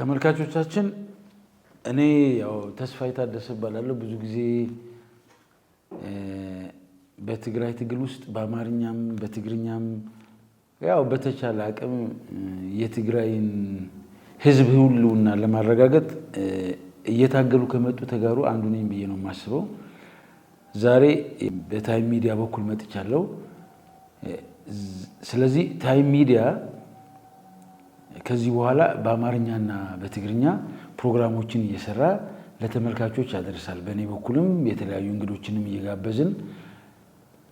ተመልካቾቻችን እኔ ያው ተስፋዬ ታደሰ እባላለሁ። ብዙ ጊዜ በትግራይ ትግል ውስጥ በአማርኛም በትግርኛም ያው በተቻለ አቅም የትግራይን ህዝብ ሁሉና ለማረጋገጥ እየታገሉ ከመጡ ተጋሩ አንዱ ነኝ ብዬ ነው የማስበው። ዛሬ በታይም ሚዲያ በኩል መጥቻለሁ። ስለዚህ ታይም ሚዲያ ከዚህ በኋላ በአማርኛና በትግርኛ ፕሮግራሞችን እየሰራ ለተመልካቾች ያደርሳል። በእኔ በኩልም የተለያዩ እንግዶችንም እየጋበዝን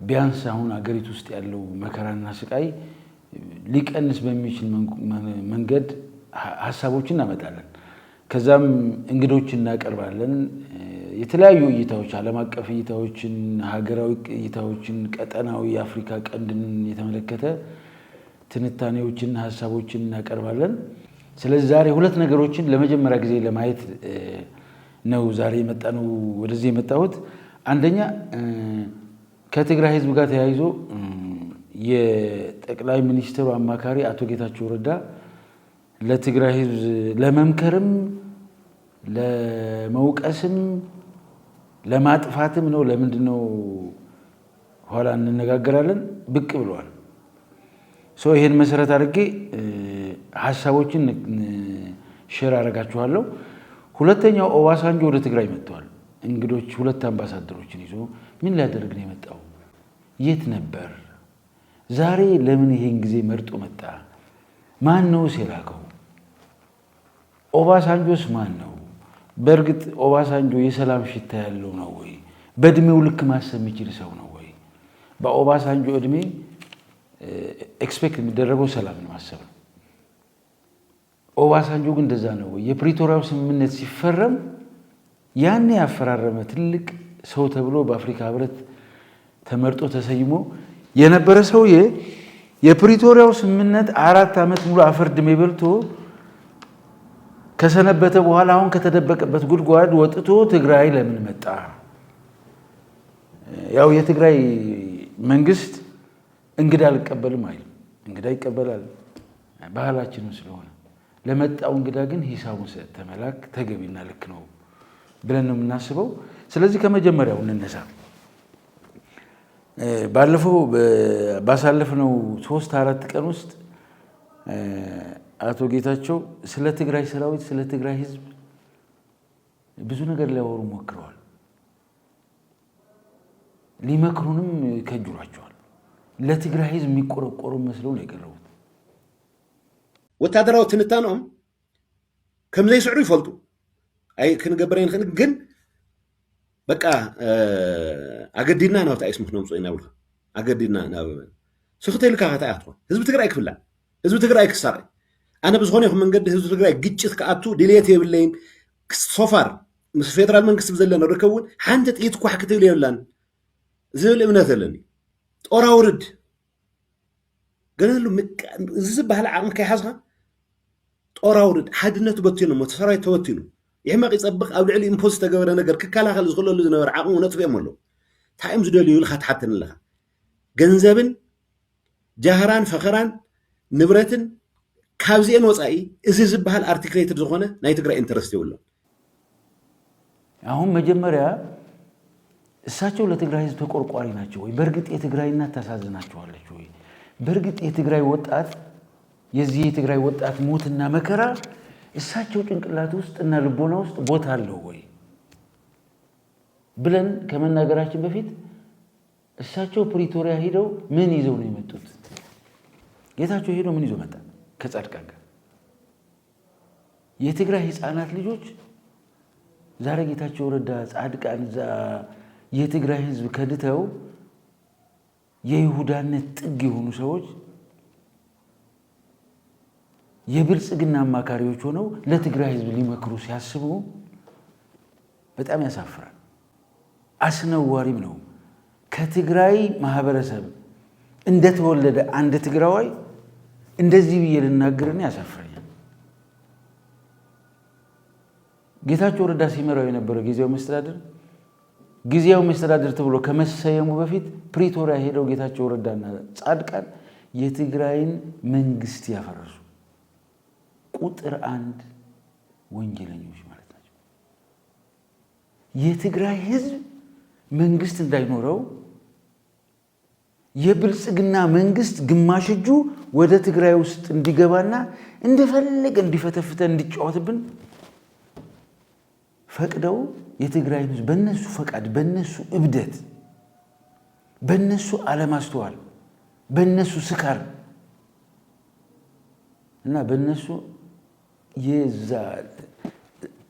ቢያንስ አሁን አገሪቱ ውስጥ ያለው መከራና ስቃይ ሊቀንስ በሚችል መንገድ ሐሳቦችን እናመጣለን። ከዛም እንግዶችን እናቀርባለን። የተለያዩ እይታዎች፣ ዓለም አቀፍ እይታዎችን፣ ሀገራዊ እይታዎችን፣ ቀጠናዊ የአፍሪካ ቀንድን የተመለከተ ትንታኔዎችን፣ ሐሳቦችን እናቀርባለን። ስለዚህ ዛሬ ሁለት ነገሮችን ለመጀመሪያ ጊዜ ለማየት ነው ዛሬ የመጣነው ወደዚህ የመጣሁት። አንደኛ ከትግራይ ህዝብ ጋር ተያይዞ የጠቅላይ ሚኒስትሩ አማካሪ አቶ ጌታቸው ረዳ ለትግራይ ህዝብ ለመምከርም ለመውቀስም ለማጥፋትም ነው ለምንድነው ኋላ እንነጋገራለን ብቅ ብለዋል። ይሄን መሰረት አድርጌ ሐሳቦችን ሼር አደርጋችኋለሁ። ሁለተኛው ኦባሳንጆ ወደ ትግራይ መጥቷል። እንግዶች ሁለት አምባሳደሮችን ይዞ ምን ሊያደርግ ነው የመጣው? የት ነበር? ዛሬ ለምን ይሄን ጊዜ መርጦ መጣ? ማን ነው የላከው? ኦባሳንጆስ ማን ነው? በእርግጥ ኦባሳንጆ የሰላም ሽታ ያለው ነው ወይ? በእድሜው ልክ ማሰብ የሚችል ሰው ነው ወይ? በኦባሳንጆ እድሜ ኤክስፔክት የሚደረገው ሰላም ማሰብ ነው። ኦባሳንጆ ግን እንደዛ ነው ወይ? የፕሪቶሪያው ስምምነት ሲፈረም ያኔ ያፈራረመ ትልቅ ሰው ተብሎ በአፍሪካ ህብረት ተመርጦ ተሰይሞ የነበረ ሰውዬ የፕሪቶሪያው ስምምነት 4 ዓመት ሙሉ አፈር ድሜ በልቶ ከሰነበተ በኋላ አሁን ከተደበቀበት ጉድጓድ ወጥቶ ትግራይ ለምን መጣ? ያው የትግራይ መንግስት እንግዳ አልቀበልም አይልም። እንግዳ ይቀበላል ባህላችን ስለሆነ፣ ለመጣው እንግዳ ግን ሂሳቡን ተመላክ ተገቢና ልክ ነው ብለን ነው የምናስበው። ስለዚህ ከመጀመሪያው እንነሳ። ባለፈው ባሳለፍነው 3-4 ቀን ውስጥ አቶ ጌታቸው ስለ ትግራይ ሰራዊት፣ ስለ ትግራይ ህዝብ ብዙ ነገር ሊያወሩ ሞክረዋል። ሊመክሩንም ከጅሯቸዋል። ለትግራይ ህዝብ የሚቆረቆሩ መስለው ነው የቀረቡት። ወታደራዊ ትንታኖም ከም ዘይስዕሩ ይፈልጡ አይ ክንገብር ይንክን ግን በቃ አገዲና ናውታ አይስሙት ነው ጽይና ብለ አገዲና ናበበ ስኽተልካ ካታ ያትኮ ህዝብ ትግራይ ክፍላ ህዝብ ትግራይ ክሳር አነ በዝሆነ ይኹም መንገድ ህዝብ ትግራይ ግጭት ከአቱ ዲሌት የብለይን ሶፋር ምስ ፌደራል መንግስት ብዘለና ረከውን ሓንቲ ጥይት ኳሕ ክትብል የብላን ዝብል እምነት ኣለኒ ጦር አውርድ ገናሉ ዝብሃል ዓቅም ከይሓዝካ ጦር አውርድ ሓድነቱ በቲኑ ሰራዊት ተወቲኑ يحمق يصبق او لعلي امبوز تغبر ነገር ክካላኸል ዝኽለሉ ዝነበር ዓቅሙ ነጥፍየም ኣሎ ታይም ዝደልዩ ልኻ ተሓተን ለኻ ገንዘብን ጃህራን ፈኸራን ንብረትን ካብዚአን ወፃኢ እዚ ዝብሃል አርቲክሌትድ ዝኾነ ናይ ትግራይ ኢንተረስት ይውሎ። አሁን መጀመሪያ እሳቸው ለትግራይ ህዝብ ተቆርቋሪ ናቸው ወይ? በእርግጥ የትግራይ እናት ታሳዝናቸዋለች ወይ? በእርግጥ የትግራይ ወጣት የዚህ የትግራይ ወጣት ሞትና መከራ እሳቸው ጭንቅላት ውስጥ እና ልቦና ውስጥ ቦታ አለው ወይ ብለን ከመናገራችን በፊት እሳቸው ፕሪቶሪያ ሄደው ምን ይዘው ነው የመጡት? ጌታቸው ሄዶ ምን ይዞ መጣ? ከጻድቃን ጋር የትግራይ ህፃናት ልጆች ዛሬ ጌታቸው ረዳ ጻድቃን ዛ የትግራይ ህዝብ ከድተው የይሁዳነት ጥግ የሆኑ ሰዎች የብልጽግና አማካሪዎች ሆነው ለትግራይ ህዝብ ሊመክሩ ሲያስቡ በጣም ያሳፍራል። አስነዋሪም ነው። ከትግራይ ማህበረሰብ እንደተወለደ አንድ ትግራዋይ እንደዚህ ብዬ ልናገርና ያሳፍረኛል። ጌታቸው ረዳ ሲመራው የነበረው ጊዜያዊ መስተዳድር ተብሎ ከመሰየሙ በፊት ፕሪቶሪያ ሄደው ጌታቸው ረዳና ጻድቃን የትግራይን መንግስት ያፈረሱ ቁጥር 1 ወንጀለኞች ማለት ናቸው። የትግራይ ህዝብ መንግስት እንዳይኖረው የብልጽግና መንግስት ግማሽ እጁ ወደ ትግራይ ውስጥ እንዲገባና እንደፈለገ እንዲፈተፍተን እንዲጫወትብን ፈቅደው የትግራይ ህዝብ በእነሱ ፈቃድ በእነሱ እብደት በእነሱ አለማስተዋል በእነሱ ስካር እና በእነሱ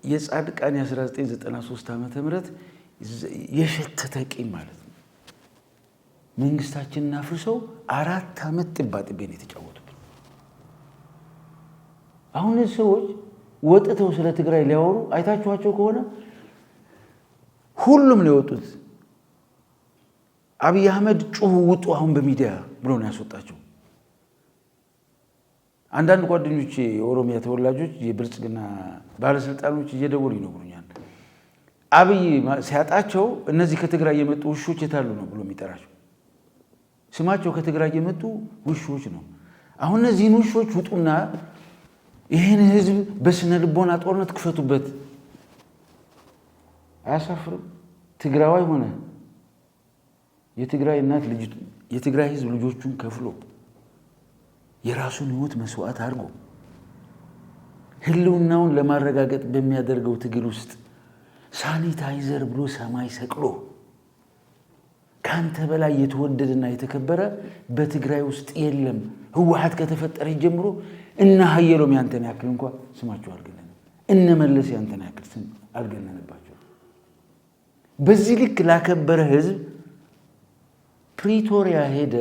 የጻድቃን 1993 ዓመተ ምህረት የሸተተ ቂም ማለት ነው። መንግስታችንን አፍርሰው 4 ዓመት ጥባጥቤን የተጫወቱብን። አሁን ሰዎች ወጥተው ስለ ትግራይ ሊያወሩ አይታችኋቸው ከሆነ ሁሉም ነው የወጡት። አብይ አህመድ ጩሁ ውጡ አሁን በሚዲያ ብሎ ነው ያስወጣቸው። አንዳንድ ጓደኞች የኦሮሚያ ተወላጆች የብልጽግና ባለስልጣኖች እየደወሉ ይነግሩኛል። አብይ ሲያጣቸው እነዚህ ከትግራይ የመጡ ውሾች የታሉ ነው ብሎ የሚጠራቸው። ስማቸው ከትግራይ የመጡ ውሾች ነው። አሁን እነዚህን ውሾች ውጡና ይህን ህዝብ በስነ ልቦና ጦርነት ክፈቱበት። አያሳፍርም? ትግራዋይ ሆነ የትግራይ እናት ልጅ የትግራይ ህዝብ ልጆቹን ከፍሎ የራሱን ህይወት መስዋዕት አድርጎ ህልውናውን ለማረጋገጥ በሚያደርገው ትግል ውስጥ ሳኒታይዘር ብሎ ሰማይ ሰቅሎ ካንተ በላይ የተወደደና የተከበረ በትግራይ ውስጥ የለም። ህወሓት ከተፈጠረ ጀምሮ እና ሀየሎም ያንተን ያክል እንኳን ስማቸው አልገነነ፣ እነ መለስ ያንተን ያክል ስም አልገነነባቸው። በዚህ ልክ ላከበረ ህዝብ ፕሪቶሪያ ሄደ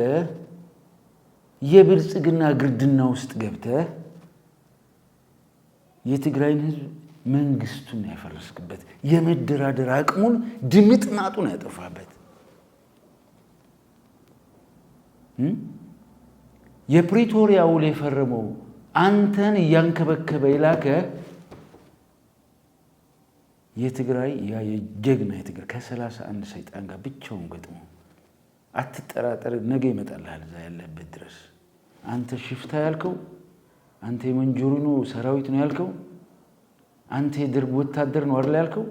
የብልጽግና ግርድና ውስጥ ገብተ የትግራይን ህዝብ መንግስቱን ያፈረስክበት የመደራደር አቅሙን ድምጥማጡን ያጠፋበት የፕሪቶሪያ ውል የፈረመው አንተን እያንከበከበ ይላከ የትግራይ ያ የጀግና የትግራይ ከ31 ሰይጣን ጋር ብቻውን ገጥሞ አትጠራጠር፣ ነገ ይመጣልሃል እዛ ያለበት ድረስ። አንተ ሽፍታ ያልከው፣ አንተ የመንጆሪኖ ሰራዊት ነው ያልከው፣ አንተ የደርግ ወታደር ነው አይደል ያልከው።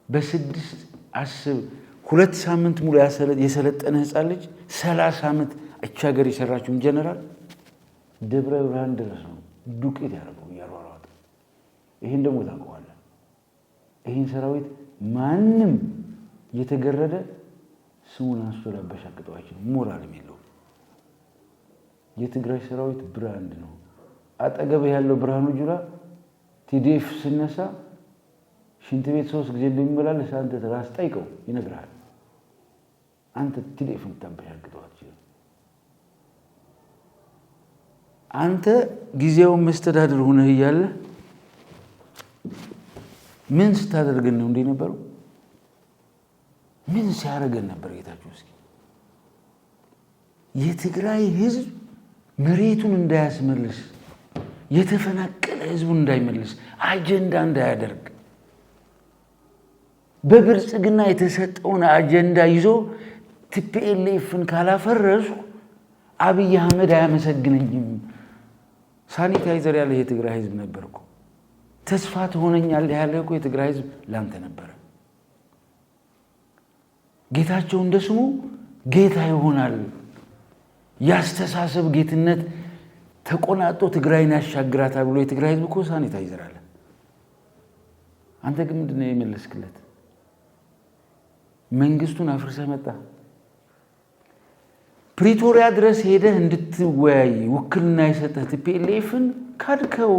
በስድስት አስብ 2 ሳምንት ሙሉ የሰለጠነ ህፃን ልጅ 30 ዓመት እቻ ሀገር የሰራችውን ጀነራል ደብረ ብርሃን ድረስ ነው ዱቄት ያደረገው እያሯሯጠ። ይሄን ደግሞ ታውቀዋለህ። ይሄን ሰራዊት ማንም የተገረደ ስሙን አንስቶ ላበሻቅጠው አይችልም። ሞራልም የለውም። የትግራይ ሰራዊት ብራንድ ነው። አጠገብህ ያለው ብርሃኑ ጁላ ቲዲኤፍ ሲነሳ ሽንት ቤት 3 ጊዜ እንደሚመላለስ አንተ ራስ ጠይቀው ይነግራል። አንተ ቲዲኤፍን ታበሻቅጠው አትችልም። አንተ ጊዜውን መስተዳድር ሆነህ እያለ ምን ስታደርገን ነው እንዴ ነበረው? ምን ሲያረገን ነበር? ጌታችሁ እስኪ የትግራይ ህዝብ መሬቱን እንዳያስመልስ የተፈናቀለ ህዝቡን እንዳይመልስ አጀንዳ እንዳያደርግ በብልጽግና የተሰጠውን አጀንዳ ይዞ ቲፒኤልኤፍን ካላፈረሱ አብይ አህመድ አያመሰግነኝም። ሳኒታይዘር ያለ የትግራይ ህዝብ ነበርኩ። ተስፋ ትሆነኛለህ ያለ እኮ የትግራይ ህዝብ ላንተ ነበረ። ጌታቸው እንደስሙ ጌታ ይሆናል። ያስተሳሰብ ጌትነት ተቆናጦ ትግራይን ያሻግራታል ብሎ የትግራይ ህዝብ እኮ ሳኒታይዘር አለ። አንተ ግን ምንድን ነው የመለስክለት? መንግስቱን አፍርሰህ መጣ። ፕሪቶሪያ ድረስ ሄደህ እንድትወያይ ውክልና የሰጠህ ቲፒኤልኤፍን ካድከው።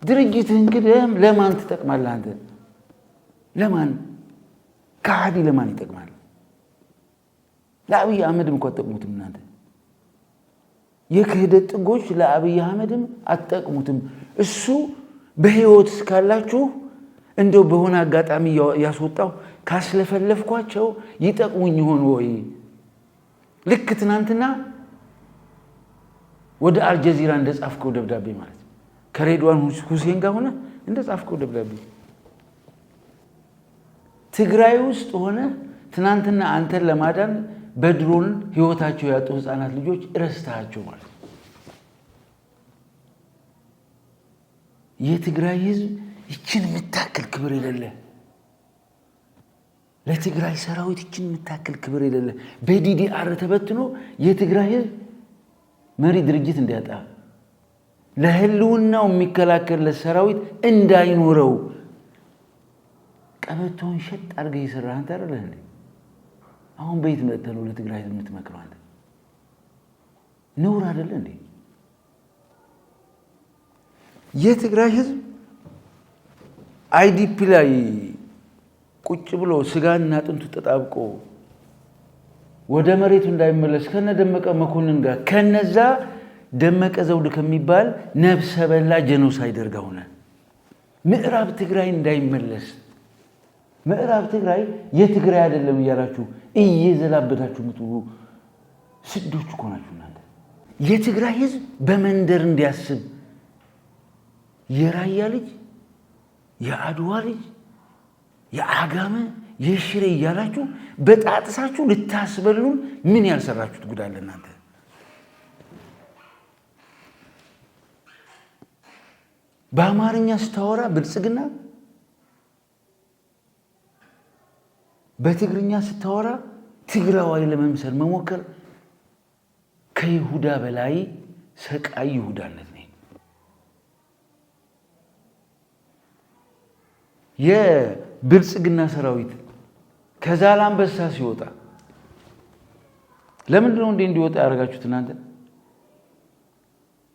ድርጅትህን ግን ለማን ትጠቅማለህ አንተ? ለማን ከሃዲ ለማን ይጠቅማል? ለአብይ አህመድም እኮ አትጠቅሙትም እናንተ። የክህደት ጥጎች ለአብይ አህመድም አትጠቅሙትም። እሱ በህይወት እስካላችሁ እንደው በሆነ አጋጣሚ ያስወጣው ካስለፈለፍኳቸው ይጠቅሙኝ ይሆን ወይ? ልክ ትናንትና ወደ አልጀዚራ እንደጻፍከው ደብዳቤ ማለት ከሬድዋን ሁሴን ጋር ሆነ እንደጻፍከው ደብዳቤ ትግራይ ውስጥ ሆነ ትናንትና አንተን ለማዳን በድሮን ህይወታቸው ያጡ ህፃናት ልጆች ረስተሃቸው ማለት የትግራይ ህዝብ ይችን የምታክል ክብር የሌለ ለትግራይ ሰራዊት ይችን የምታክል ክብር የሌለ በዲዲአር ተበትኖ የትግራይ ህዝብ መሪ ድርጅት እንዲያጣ ለህልውናው የሚከላከል ለሰራዊት እንዳይኖረው ቀበቶን ሸጥ አድርገህ የሰራህ አንተ አይደለህ እንዴ? አሁን በየት መጥተህ ነው ለትግራይ ህዝብ የምትመክረው አንተ? ነውር አይደለ እንዴ? የትግራይ ህዝብ አይዲፒ ላይ ቁጭ ብሎ ስጋና አጥንቱ ተጣብቆ ወደ መሬቱ እንዳይመለስ ከነ ደመቀ መኮንን ጋር ከነዛ ደመቀ ዘውድ ከሚባል ነፍሰ በላ ጄኖሳይደር ጋር ሆነ ምዕራብ ትግራይ እንዳይመለስ ምዕራብ ትግራይ የትግራይ አይደለም እያላችሁ እየዘላበታችሁ ምትሉ ስዶች እኮ ናችሁ እናንተ። የትግራይ ህዝብ በመንደር እንዲያስብ የራያ ልጅ የአድዋ ልጅ የአጋመ የሽሬ እያላችሁ በጣጥሳችሁ ልታስበሉን ምን ያልሰራችሁት ጉዳይ አለ እናንተ? በአማርኛ ስታወራ ብልጽግና፣ በትግርኛ ስታወራ ትግራዋይ ለመምሰል መሞከር ከይሁዳ በላይ ሰቃይ ይሁዳነት ነው። የብልጽግና ሰራዊት ከዛላምበሳ ሲወጣ ለምንድን ነው እንዲወጣ ያደርጋችሁት እናንተ?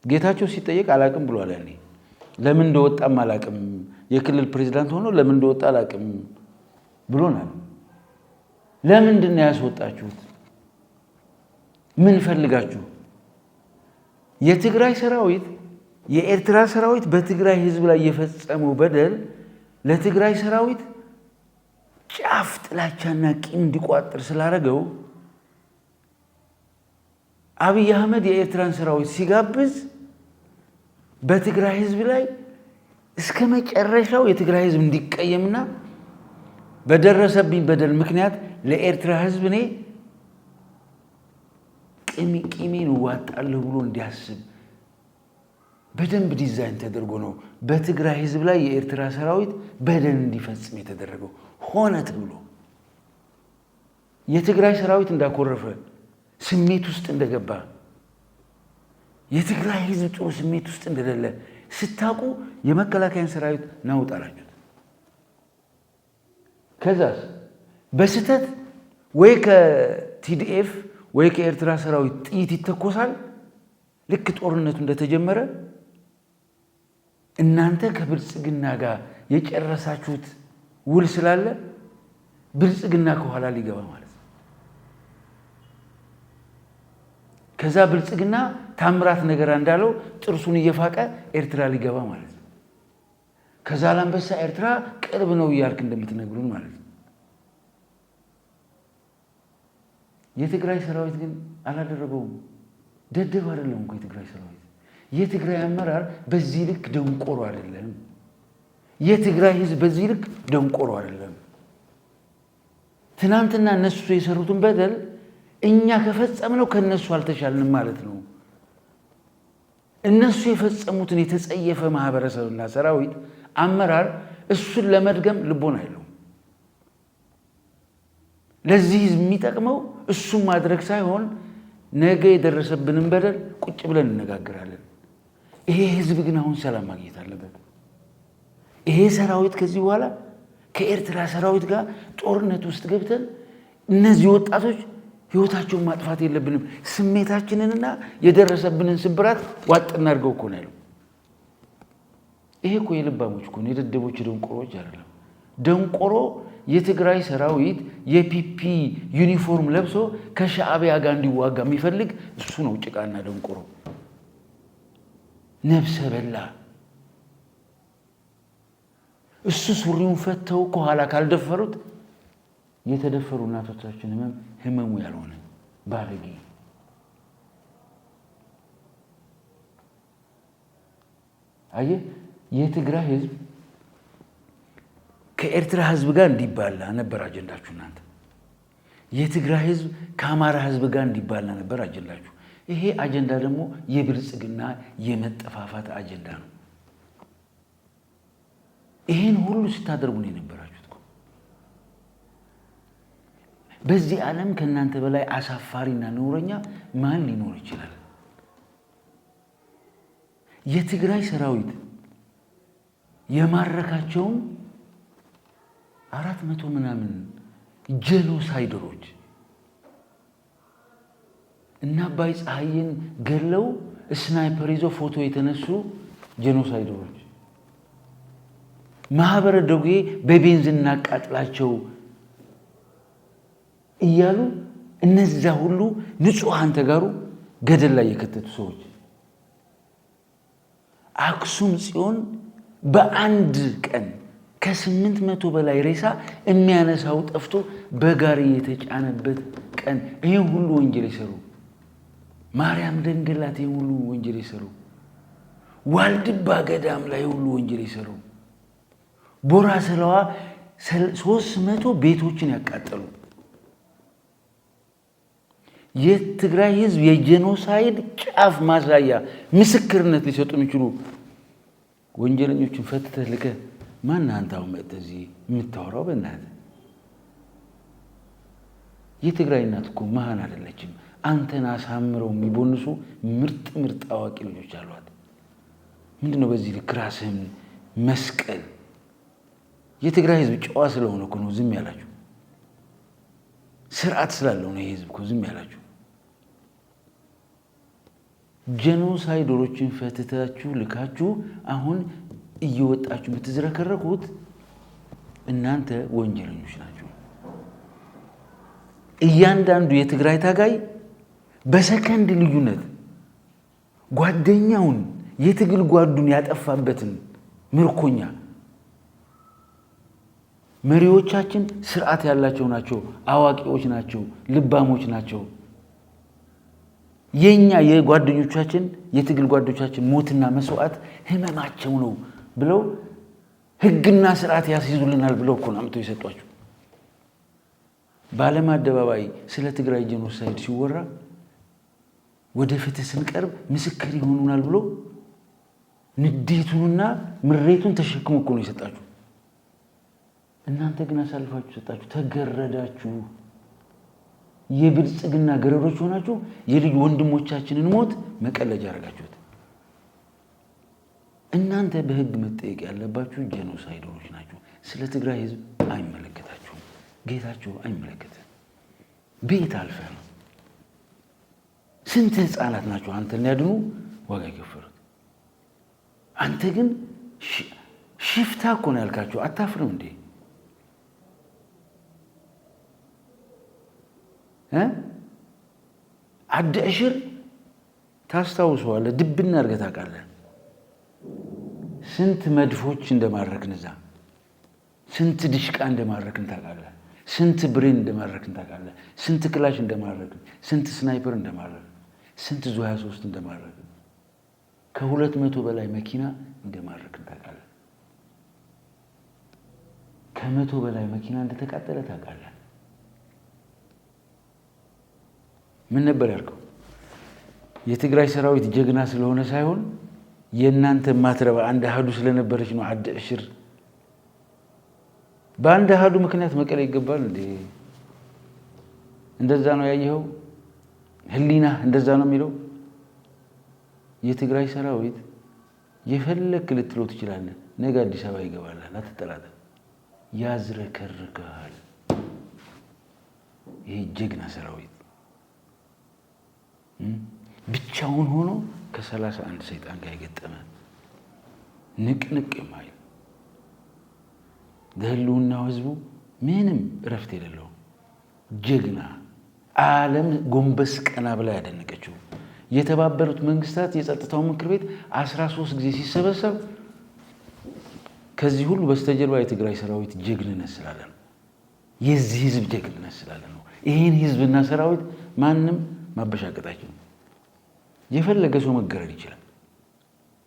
ጌታቸው ሲጠየቅ አላቅም ብሏል። ያኔ ለምን እንደወጣም አላቅም፣ የክልል ፕሬዝዳንት ሆኖ ለምን እንደወጣ አላቅም ብሎናል። ለምንድን ነው ያስወጣችሁት? ምን ፈልጋችሁ? የትግራይ ሰራዊት የኤርትራ ሰራዊት በትግራይ ህዝብ ላይ የፈጸመው በደል ለትግራይ ሰራዊት ጫፍ ጥላቻና ቂም እንዲቋጥር ስላደረገው አብይ አህመድ የኤርትራን ሰራዊት ሲጋብዝ በትግራይ ህዝብ ላይ እስከ መጨረሻው የትግራይ ህዝብ እንዲቀየምና በደረሰብኝ በደል ምክንያት ለኤርትራ ህዝብ እኔ ቂሜን እዋጣለሁ ብሎ እንዲያስብ በደንብ ዲዛይን ተደርጎ ነው በትግራይ ህዝብ ላይ የኤርትራ ሰራዊት በደል እንዲፈጽም የተደረገው። ሆነ ተብሎ የትግራይ ሰራዊት እንዳኮረፈ ስሜት ውስጥ እንደገባ የትግራይ ህዝብ ጥሩ ስሜት ውስጥ እንደሌለ ስታውቁ የመከላከያን ሰራዊት ናውጣላችሁ። ከዛስ በስተት ወይ ከቲዲኤፍ ወይ ከኤርትራ ሰራዊት ጥይት ይተኮሳል። ልክ ጦርነቱ እንደተጀመረ እናንተ ከብልጽግና ጋር የጨረሳችሁት ውል ስላለ ብልጽግና ከኋላ ሊገባ ማለት ነው። ከዛ ብልጽግና ታምራት ነገር እንዳለው ጥርሱን እየፋቀ ኤርትራ ሊገባ ማለት ነው። ከዛ ላምበሳ ኤርትራ ቅርብ ነው እያልክ እንደምትነግሩን ማለት ነው። የትግራይ ሰራዊት ግን አላደረገውም። ደደብ አይደለም እኮ የትግራይ ሰራዊት። የትግራይ አመራር በዚህ ልክ ደንቆሮ አይደለም። የትግራይ ህዝብ በዚህ ልክ ደንቆሮ አይደለም። ትናንትና እነሱ የሰሩትን በደል እኛ ከፈጸምነው ከነሱ አልተሻልንም ማለት ነው። እነሱ የፈጸሙትን የተጸየፈ ማህበረሰብና ሰራዊት አመራር እሱን ለመድገም ልቦና አይለው። ለዚህ ህዝብ የሚጠቅመው እሱን ማድረግ ሳይሆን ነገ የደረሰብንን በደል ቁጭ ብለን እንነጋገራለን። ይሄ ህዝብ ግን አሁን ሰላም ማግኘት አለበት። ይሄ ሰራዊት ከዚህ በኋላ ከኤርትራ ሰራዊት ጋር ጦርነት ውስጥ ገብተን እነዚህ ወጣቶች ህይወታቸውን ማጥፋት የለብንም። ስሜታችንንና የደረሰብንን ስብራት ዋጥ እናድርገው እኮ ነው ያለው። ይሄ እኮ የልባሞች እኮ ነው፣ የደደቦች ደንቆሮች አይደለም። ደንቆሮ የትግራይ ሰራዊት የፒፒ ዩኒፎርም ለብሶ ከሻዕቢያ ጋር እንዲዋጋ የሚፈልግ እሱ ነው ጭቃና ደንቆሮ ነፍሰ በላ። እሱ ሱሪውን ፈተው ከኋላ ካልደፈሩት የተደፈሩ እናቶቻችን ህመሙ ያልሆነ ባለጌ። አየህ፣ የትግራይ ህዝብ ከኤርትራ ህዝብ ጋር እንዲባላ ነበር አጀንዳችሁ እናንተ። የትግራይ ህዝብ ከአማራ ህዝብ ጋር እንዲባላ ነበር አጀንዳችሁ። ይሄ አጀንዳ ደግሞ የብልጽግና የመጠፋፋት አጀንዳ ነው። ይሄን ሁሉ ስታደርጉ ነው የነበራችሁት እኮ። በዚህ ዓለም ከእናንተ በላይ አሳፋሪና ነውረኛ ማን ሊኖር ይችላል? የትግራይ ሰራዊት የማረካቸውም 400 ምናምን ጄኖሳይደሮች እና አባይ ፀሐይን ገለው ስናይፐር ይዘው ፎቶ የተነሱ ጄኖሳይደሮች ማህበረ ደጉ በቤንዚን እናቃጥላቸው እያሉ እነዛ ሁሉ ንጹሃን ተጋሩ ገደል ላይ የከተቱ ሰዎች አክሱም ጽዮን በአንድ ቀን ከ800 በላይ ሬሳ የሚያነሳው ጠፍቶ በጋሪ የተጫነበት ቀን ይሄን ሁሉ ወንጀል ይሰሩ። ማርያም ደንገላት ይሄን ሁሉ ወንጀል ይሰሩ። ዋልድባ ገዳም ላይ ሁሉ ወንጀል ይሰሩ። ቦራ ሰለዋ 300 ቤቶችን ያቃጠሉ የትግራይ ህዝብ የጄኖሳይድ ጫፍ ማሳያ ምስክርነት ሊሰጡ የሚችሉ ወንጀለኞችን ፈትተህ ልከህ ማን አንተው መጥተህ የምታወራው? በእናትህ የትግራይ እናት እኮ መሃን አይደለችም። አንተን አሳምረው የሚቦንሱ ምርጥ አዋቂ ልጆች አሏት። ምንድነው በዚህ ልክ ራስህን መስቀል? የትግራይ ህዝብ ጨዋ ስለሆነ እኮ ነው ዝም ያላችሁ። ስርዓት ስላለው ነው የህዝብ እኮ ዝም ያላችሁ። ጄኖሳይደሮችን ፈትታችሁ ልካችሁ አሁን እየወጣችሁ የምትዝረከረኩት እናንተ ወንጀለኞች ናችሁ። እያንዳንዱ የትግራይ ታጋይ በሰከንድ ልዩነት ጓደኛውን የትግል ጓዱን ያጠፋበትን ምርኮኛ መሪዎቻችን ስርዓት ያላቸው ናቸው፣ አዋቂዎች ናቸው፣ ልባሞች ናቸው። የኛ የጓደኞቻችን የትግል ጓዶቻችን ሞትና መስዋዕት ህመማቸው ነው ብለው ህግና ስርዓት ያስይዙልናል ብለው እኮ ነው አምጥተው የሰጧቸው። በዓለም አደባባይ ስለ ትግራይ ጄኖሳይድ ሲወራ ወደ ፍትህ ስንቀርብ ምስክር ይሆኑናል ብሎ ንዴቱንና ምሬቱን ተሸክሞ እኮ ነው የሰጣችሁ። እናንተ ግን አሳልፋችሁ ሰጣችሁ፣ ተገረዳችሁ። የብልጽግና ገረዶች ሆናችሁ የልጅ ወንድሞቻችንን ሞት መቀለጃ አደረጋችሁት። እናንተ በህግ መጠየቅ ያለባችሁ ጄኖሳይደሮች ናችሁ። ስለ ትግራይ ህዝብ አይመለከታችሁም። ጌታቸው አይመለከትም። ቤት አልፈ ነው። ስንት ህፃናት ናቸው አንተን ሊያድኑ ዋጋ የከፈሉት። አንተ ግን ሽፍታ እኮ ነው ያልካቸው። አታፍርም እንዴ? አደሽር ታስታውሰዋለህ? ድብና አድርገህ ታውቃለህ? ስንት መድፎች እንደማረክን እዛ፣ ስንት ድሽቃ እንደማረክን ታውቃለህ? ስንት ብሬን እንደማረክን ታውቃለህ? ስንት ክላሽ እንደማረክን፣ ስንት ስናይፐር እንደማረክን፣ ስንት ዙ 23 እንደማረክን፣ ከ200 በላይ መኪና እንደማረክን ታውቃለህ? ከ100 በላይ መኪና እንደተቃጠለ ታውቃለህ? ምን ነበር ያልከው? የትግራይ ሰራዊት ጀግና ስለሆነ ሳይሆን የእናንተ ማትረባ አንድ አሃዱ ስለነበረች ነው። አደሽር በአንድ አሃዱ ምክንያት መቀሌ ይገባል እንዴ? እንደዛ ነው ያየኸው? ህሊና እንደዛ ነው የሚለው? የትግራይ ሰራዊት የፈለክ ልትለው ትችላለህ። ነገ አዲስ አበባ ይገባል፣ አትጠራጠር። ያዝረከርካል። ይሄ ጀግና ሰራዊት ብቻውን ሆኖ ከ31 ሰይጣን ጋር የገጠመ ንቅንቅ የማይል ለህልውናው ህዝቡ ምንም እረፍት የሌለው ጀግና ዓለም ጎንበስ ቀና ብላ ያደነቀችው የተባበሩት መንግስታት የጸጥታው ምክር ቤት 13 ጊዜ ሲሰበሰብ ከዚህ ሁሉ በስተጀርባ የትግራይ ሰራዊት ጀግንነት ስላለ ነው። የዚህ ህዝብ ጀግንነት ስላለ ነው። ይሄን ህዝብና ሰራዊት ማንም ማበሻቀጣቸው። የፈለገ ሰው መገረድ ይችላል።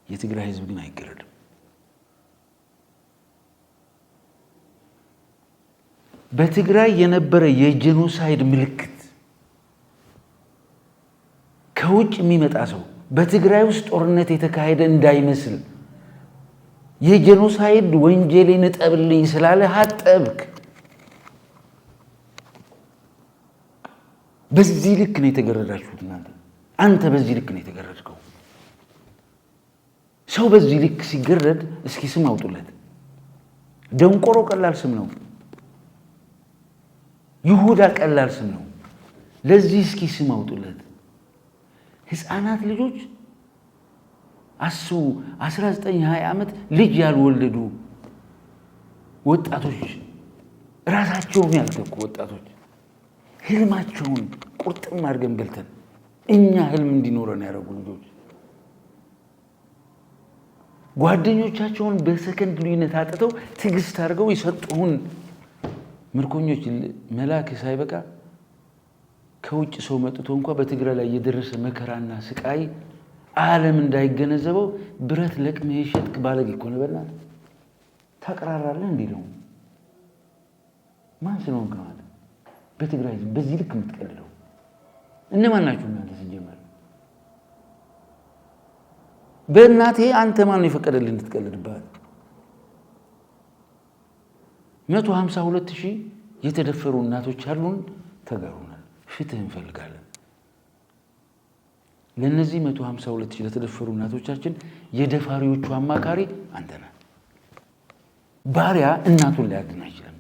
የትግራይ ህዝብ ግን አይገረድም። በትግራይ የነበረ የጄኖሳይድ ምልክት ከውጭ የሚመጣ ሰው በትግራይ ውስጥ ጦርነት የተካሄደ እንዳይመስል የጄኖሳይድ ወንጀልን እጠብልኝ ስላለ አጠብክ። በዚህ ልክ ነው የተገረዳችሁት እናንተ። አንተ በዚህ ልክ ነው የተገረድከው። ሰው በዚህ ልክ ሲገረድ እስኪ ስም አውጡለት። ደንቆሮ ቀላል ስም ነው። ይሁዳ ቀላል ስም ነው። ለዚህ እስኪ ስም አውጡለት። ህፃናት ልጆች አስቡ 19-20 ዓመት ልጅ ያልወለዱ ወጣቶች ራሳቸውን ያልተኩ ወጣቶች ህልማቸውን ቁርጥም አድርገን በልተን እኛ ህልም እንዲኖረን ያደረጉ ልጆች ጓደኞቻቸውን በሰከንድ ልዩነት አጥተው ትግስት አድርገው የሰጡን ምርኮኞች መላክ ሳይበቃ ከውጭ ሰው መጥቶ እንኳን በትግራይ ላይ የደረሰ መከራና ስቃይ ዓለም እንዳይገነዘበው ብረት ለቅመህ የሸጥክ ባለጌ እኮ ነው። በእናትህ ታቀራራለህ እንዴ ነው? ማን ስለሆንክ ነው አንተ በትግራይ በዚህ ልክ የምትቀልደው? እነማን ናችሁ እናንተ? ሲጀመር በእናቴ አንተ ማን ነው የፈቀደልህ እንድትቀልድባት? 152,000 የተደፈሩ እናቶች አሉን። ተጋሩናል። ፍትህ እንፈልጋለን። ለነዚህ 152,000 ለተደፈሩ እናቶቻችን የደፋሪዎቹ አማካሪ አንተ ነህ። ባሪያ እናቱን ሊያድን አይችልም።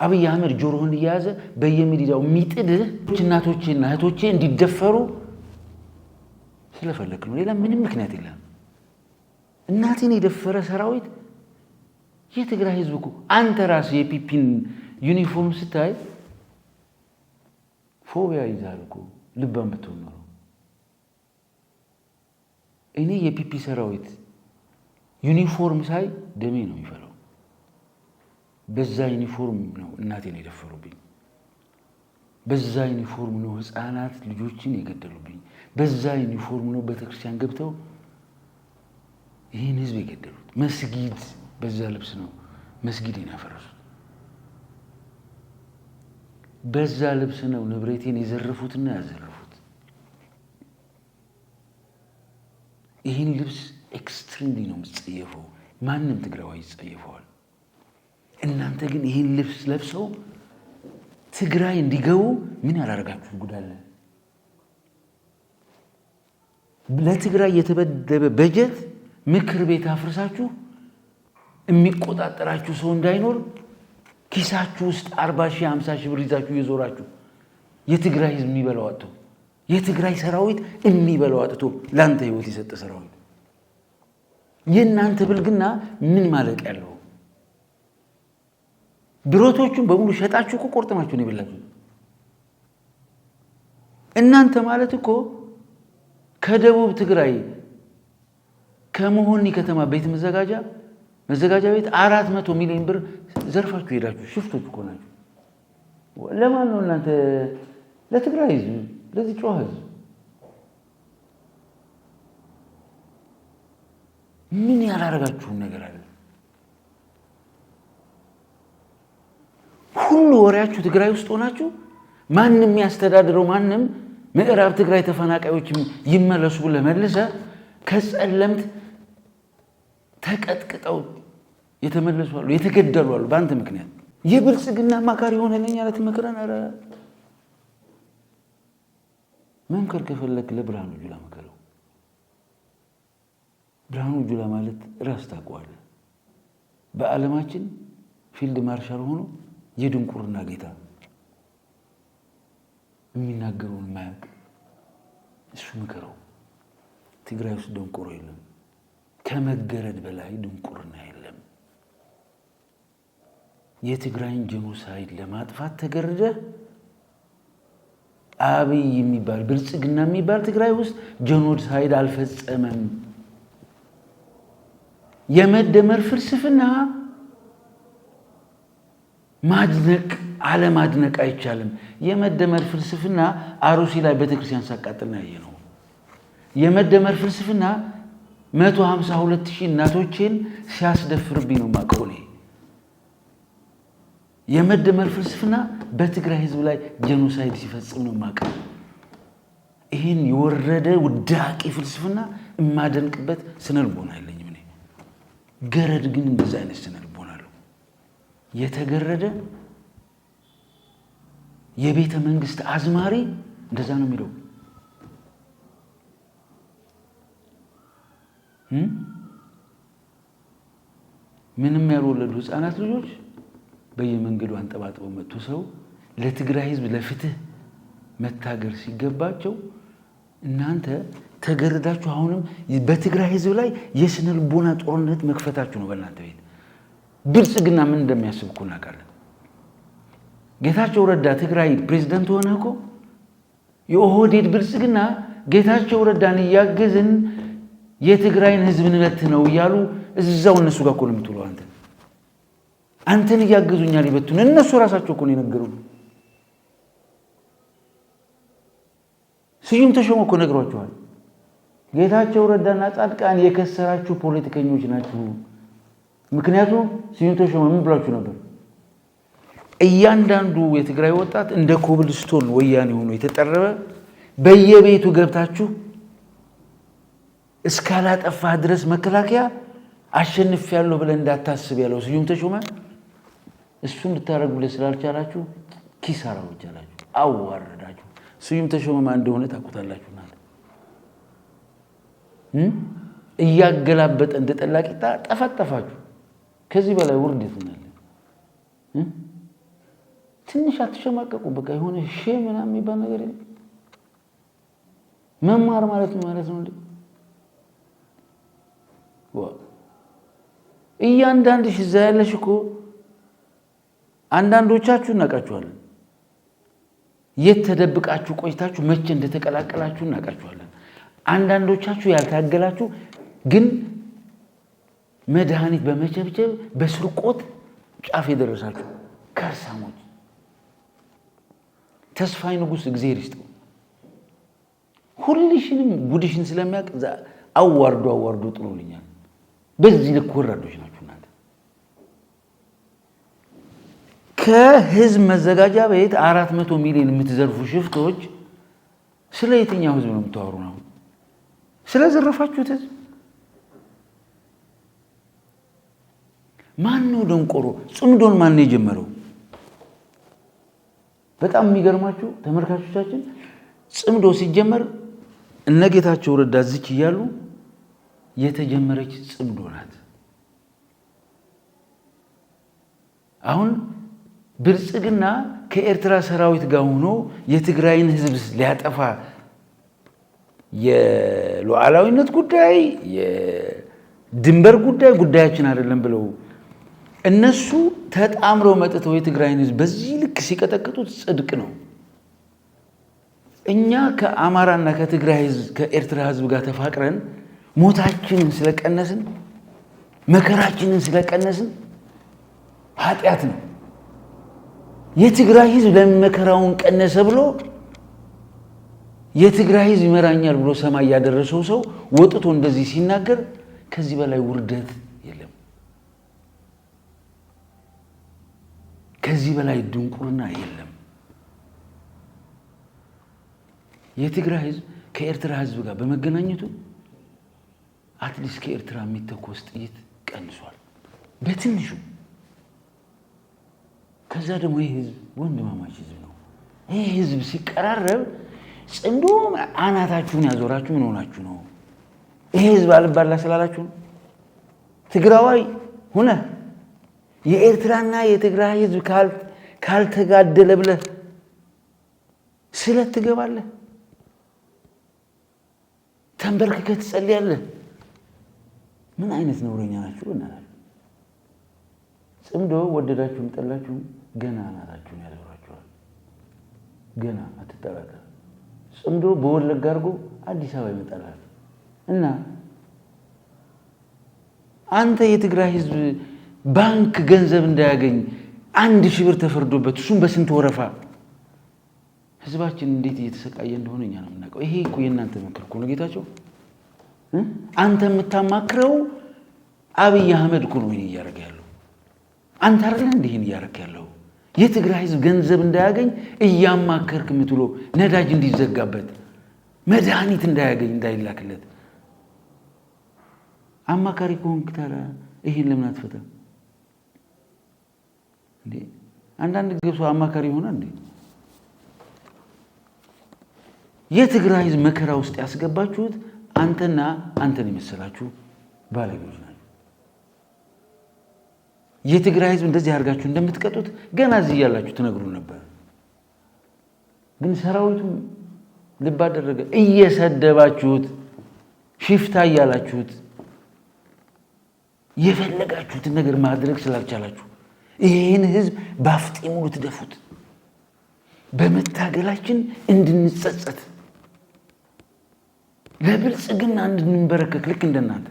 አብይ አህመድ ጆሮህን እየያዘ በየሚዲያው የሚጥድህ እናቶቼና እህቶቼ እንዲደፈሩ ስለፈለክ ነው። ሌላ ምንም ምክንያት የለም። እናቴን የደፈረ ሰራዊት የትግራይ ህዝብ እኮ አንተ ራስህ የፒፒን ዩኒፎርም ስታይ ፎቢያ ይዛል እኮ ልባም ብትሆን ነው። እኔ የፒፒ ሰራዊት ዩኒፎርም ሳይ ደሜ ነው የሚፈለው። በዛ ዩኒፎርም ነው እናቴን የደፈሩብኝ። በዛ ዩኒፎርም ነው ህፃናት ልጆችን የገደሉብኝ። በዛ ዩኒፎርም ነው ቤተክርስቲያን ገብተው ይህን ህዝብ የገደሉት። መስጊድ በዛ ልብስ ነው መስጊድን ያፈረሱት። በዛ ልብስ ነው ንብረቴን የዘረፉትና ያዘረፉት። ይህን ልብስ ኤክስትሪምሊ ነው የምትጸየፈው። ማንም ትግራዋይ ይጸየፈዋል። እናንተ ግን ይህን ልብስ ለብሰው ትግራይ እንዲገቡ ምን ያላረጋችሁ ጉዳለ? ለትግራይ የተበደበ በጀት ምክር ቤት አፍርሳችሁ የሚቆጣጠራችሁ ሰው እንዳይኖር ኪሳችሁ ውስጥ 40,000 50,000 ብር ይዛችሁ እየዞራችሁ የትግራይ ህዝብ የሚበላው አጥቶ የትግራይ ሰራዊት የሚበላው አጥቶ ላንተ ህይወት የሰጠ ሰራዊት የእናንተ ብልግና ምን ማለቅ ያለው? ብሮቶቹን በሙሉ ሸጣችሁ እኮ ቆርጥማችሁ ነው የበላችሁ። እናንተ ማለት እኮ ከደቡብ ትግራይ ከመሆኒ ከተማ ቤት መዘጋጃ ቤት 400 ሚሊዮን ብር ዘርፋችሁ ሄዳችሁ ሽፍቶች እኮ ናችሁ። ለማን ነው እናንተ? ለትግራይ ህዝብ፣ ለዚህ ጨዋ ህዝብ ምን ያላረጋችሁን ነገር አለ? ሁሉ ወሬያችሁ ትግራይ ውስጥ ሆናችሁ ማንም ያስተዳድረው ማንም ምዕራብ ትግራይ ተፈናቃዮች ይመለሱ ብለህ መልሰህ ከጸለምት ተቀጥቅጠው የተመለሱ አሉ፣ የተገደሉ አሉ በአንተ ምክንያት። የብልጽግና አማካሪ ሆነ ለኛ ለተመከረን። ኧረ መምከር ከፈለክ ለብርሃኑ ጁላ መከረው። ብርሃኑ ጁላ ማለት ራስ ታውቀዋለህ። በዓለማችን ፊልድ ማርሻል ሆኖ የድንቁርና ጌታ የሚናገረውን ማያውቅ እሱ ምከረው። ትግራይ ውስጥ ደንቆሮ የለም። ከመገረድ በላይ ድንቁርና የለም። የትግራይን ጄኖሳይድ ለማጥፋት ተገረደ። አብይ የሚባል ብልጽግና የሚባል ትግራይ ውስጥ ጄኖሳይድ አልፈጸመም። የመደመር ፍልስፍና ማድነቅ አለማድነቅ አይቻልም። የመደመር ፍልስፍና አሩሲ ላይ ቤተክርስቲያን ሳቃጥልና ያየነው። የመደመር ፍልስፍና 152,000 እናቶችን ሲያስደፍርብኝ ነው የማውቀው እኔ። የመደመር ፍልስፍና በትግራይ ህዝብ ላይ ጄኖሳይድ ሲፈጽም ነው የማውቀው። ይህን የወረደ ውዳቂ ፍልስፍና የማደንቅበት ስነልቦና የለኝም እኔ። ገረድ ግን እንደዛ አይነት ስነ ልቦና አለው። የተገረደ የቤተ መንግስት አዝማሪ እንደዛ ነው የሚለው። ምንም ያልወለዱ ህፃናት ልጆች በየመንገዱ አንጠባጥበው መጥቶ ሰው ለትግራይ ህዝብ ለፍትህ መታገር ሲገባቸው እናንተ ተገረዳችሁ አሁንም በትግራይ ህዝብ ላይ የስነ ልቦና ጦርነት መክፈታችሁ ነው። በእናንተ ቤት ብልጽግና ምን እንደሚያስብ እኮ እናውቃለን። ጌታቸው ረዳ ትግራይ ፕሬዝዳንት ሆነ እኮ የኦህዴድ ብልጽግና ጌታቸው ረዳን እያገዝን የትግራይን ህዝብ ንበት ነው እያሉ እዛው እነሱ ጋር እኮ ነው የምትውለው። አንተን እያገዙኛል ይበቱን እነሱ ራሳቸው እኮ ነው የነገሩን። ስዩም ተሾመ እኮ ነግሯቸዋል። ጌታቸው ረዳና ጻድቃን የከሰራችሁ ፖለቲከኞች ናችሁ። ምክንያቱም ስዩም ተሾመ ምን ብላችሁ ነበር? እያንዳንዱ የትግራይ ወጣት እንደ ኮብልስቶን ወያኔ ሆኖ የተጠረበ በየቤቱ ገብታችሁ እስካላጠፋህ ድረስ መከላከያ አሸንፊያለሁ ብለህ እንዳታስብ ያለው ስዩም ተሾመ እሱን ልታረጉለት ስላልቻላችሁ ኪሳራ ወጃላችሁ፣ አዋረዳችሁ። ስዩም ተሾመ ማን እንደሆነ ታውቁታላችሁ። እያገላበጠ እንደ ጠላቂታ ጠፈጠፋችሁ። ከዚህ በላይ ውርደት ምናለ? ትንሽ አትሸማቀቁ። በቃ የሆነ ሼም ምናምን የሚባል ነገር የለም። መማር ማለት ነው እንዴ? እያንዳንድሽ እዛ ያለሽ እኮ አንዳንዶቻችሁ እናውቃችኋለን። የት ተደብቃችሁ ቆይታችሁ መቼ እንደተቀላቀላችሁ እናውቃችኋለን። አንዳንዶቻችሁ ያልታገላችሁ ግን መድኃኒት በመቸብቸብ በስርቆት ጫፍ የደረሳችሁ ከርሳሞች። ተስፋዬ ንጉሥ እግዚአብሔር ይስጠው ሁልሽንም ጉድሽን ስለሚያውቅ አዋርዶ ጥሎልኛል። በዚህ ልክ ወራዶች ናችሁ እናንተ። ከህዝብ መዘጋጃ ቤት 400 ሚሊዮን የምትዘርፉ ሽፍቶች ስለ የትኛው ህዝብ ነው የምታወሩ ነው? ስለ ዘረፋችሁት ህዝብ። ማን ነው ደንቆሮ? ጽምዶን ማን ነው የጀመረው? በጣም የሚገርማችሁ ተመልካቾቻችን፣ ጽምዶ ሲጀመር እነ ጌታቸው ረዳ ዝች እያሉ የተጀመረች ጽምዶ ናት። አሁን ብልጽግና ከኤርትራ ሰራዊት ጋር ሆኖ የትግራይን ህዝብ ሊያጠፋ የሉዓላዊነት ጉዳይ የድንበር ጉዳያችን አይደለም ብለው እነሱ ተጣምረው መጥተው የትግራይን ህዝብ በዚህ ልክ ሲቀጠቅጡት ጽድቅ ነው። እኛ ከአማራና ከትግራይ ህዝብ ከኤርትራ ህዝብ ጋር ተፋቅረን ሞታችንን ስለቀነስን መከራችንን ስለቀነስን ኃጢአት ነው። የትግራይ ህዝብ ለመከራውን ቀነሰ ብሎ የትግራይ ህዝብ ይመራኛል ብሎ ሰማይ ያደረሰው ሰው ወጥቶ እንደዚህ ሲናገር ከዚህ በላይ ውርደት የለም። ከዚህ በላይ ድንቁርና የለም። የትግራይ ህዝብ ከኤርትራ ህዝብ ጋር በመገናኘቱ አትሊስት ከኤርትራ የሚተኮስ ጥይት ቀንሷል በትንሹ። ከዛ ደግሞ ይህ ህዝብ ወንድማማች ህዝብ ነው። ይህ ህዝብ ሲቀራረብ ጽምዶ አናታችሁን ያዞራችሁ ምን ሆናችሁ ነው? ይህ ህዝብ አልባላ ስላላችሁ ነው? ትግራዋይ ሁነ የኤርትራና የትግራይ ህዝብ ካልተጋደለ ብለህ ስለት ትገባለህ፣ ተንበርክከህ ትጸልያለህ። ምን አይነት ነውረኛ ናችሁ እናላችሁ። ጽምዶ ወደዳችሁም ጠላችሁም ገና አናታችሁን ያዞራችኋል። ገና አትጠራጠር። ጽምዶ በወለጋ አድርጎ አዲስ አበባ ይመጣላል። እና አንተ የትግራይ ህዝብ ባንክ ገንዘብ እንዳያገኝ 1000 ብር ተፈርዶበት እሱም በስንት ወረፋ ህዝባችን እንዴት እየተሰቃየ እንደሆነ እኛ ነው የምናውቀው። ይሄ እኮ የእናንተ ምክር እኮ ነው ጌታቸው። አንተ የምታማክረው አብይ አህመድ እኮ ነው ይሄን እያደረገ ያለው። አንተ አይደል እንዴ ይሄን እያደረገ ያለው? የትግራይ ህዝብ ገንዘብ እንዳያገኝ እያማከርክ የምትለው ነዳጅ እንዲዘጋበት መድኃኒት እንዳያገኝ እንዳይላክለት አማካሪ ከሆንክ ታዲያ ይሄን ለምን አትፈታም እንዴ? አንዳንድ ጊዜ ሰው አማካሪ ይሆናል እንዴ? የትግራይ ህዝብ መከራ ውስጥ ያስገባችሁት አንተና አንተን የመሰላችሁ ባለጌዎች ናችሁ። የትግራይ ህዝብ እንደዚህ አድርጋችሁ እንደምትቀጡት ገና እዚህ ያላችሁ ትነግሩ ነበር። ግን ሰራዊቱም ልብ አደረገ። እየሰደባችሁት ሽፍታ እያላችሁት የፈለጋችሁትን ነገር ማድረግ ስላልቻላችሁ ይህን ህዝብ ባፍጢሙ ልትደፉት በመታገላችን እንድንጸጸት ለብልጽግና እንድንበረከክ ልክ እንደናንተ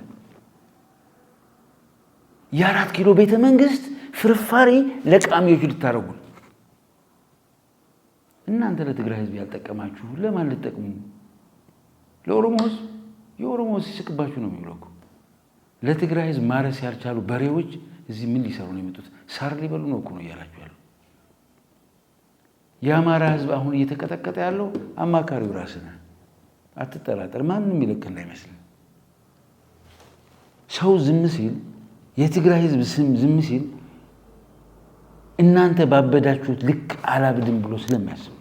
የ4 ኪሎ ቤተ መንግስት ፍርፋሪ ለቃሚዎች ልታረጉን እናንተ ለትግራይ ህዝብ ያልጠቀማችሁ ለማን ልትጠቅሙ? ለኦሮሞ ህዝብ። የኦሮሞ ህዝብ ሲስቅባችሁ ነው የሚውለው። ለትግራይ ህዝብ ማረስ ያልቻሉ በሬዎች እዚህ ምን ሊሰሩ ነው የመጡት? ሳር ሊበሉ ነው እኮ ነው እያላችሁ ያለው። የአማራ ህዝብ አሁን እየተቀጠቀጠ ያለው አማካሪው ራስህ ነህ። አትጠራጠር። ማንም ይልክ እንዳይመስል። ሰው ዝም ሲል የትግራይ ህዝብ ዝም ሲል እናንተ ባበዳችሁት ልክ አላብድም ብሎ ስለሚያስብ